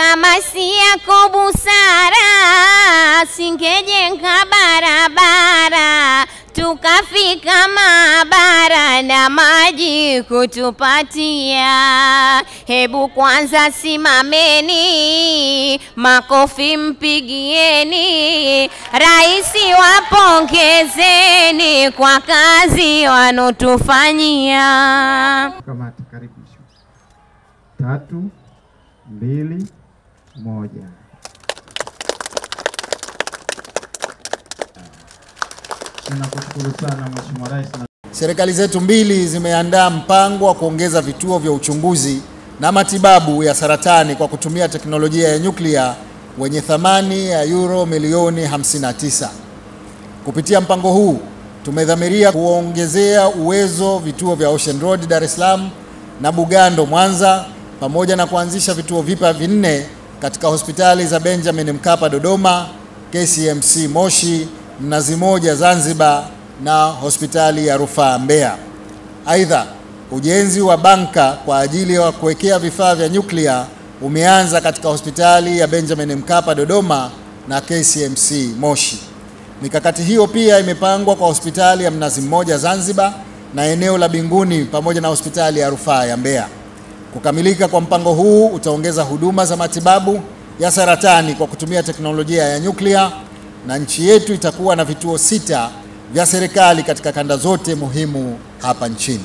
kama si yako busara, singejenga barabara tukafika maabara na maji kutupatia. Hebu kwanza simameni, makofi mpigieni, raisi wapongezeni kwa kazi wanotufanyia. Kamati, karibu. 3, 2, 1. Tunakushukuru sana Mheshimiwa Rais. Serikali zetu mbili zimeandaa mpango wa kuongeza vituo vya uchunguzi na matibabu ya saratani kwa kutumia teknolojia ya nyuklia wenye thamani ya euro milioni 59. Kupitia mpango huu tumedhamiria kuongezea uwezo vituo vya Ocean Road Dar es Salaam na Bugando Mwanza, pamoja na kuanzisha vituo vipya 4 katika hospitali za Benjamin Mkapa Dodoma, KCMC Moshi, Mnazi Mmoja Zanzibar na hospitali ya Rufaa Mbeya. Aidha, ujenzi wa banka kwa ajili ya kuwekea vifaa vya nyuklia umeanza katika hospitali ya Benjamin Mkapa Dodoma na KCMC Moshi. Mikakati hiyo pia imepangwa kwa hospitali ya Mnazi Mmoja Zanzibar na eneo la Binguni pamoja na hospitali ya Rufaa ya Mbeya. Kukamilika kwa mpango huu utaongeza huduma za matibabu ya saratani kwa kutumia teknolojia ya nyuklia, na nchi yetu itakuwa na vituo 6 vya serikali katika kanda zote muhimu hapa nchini.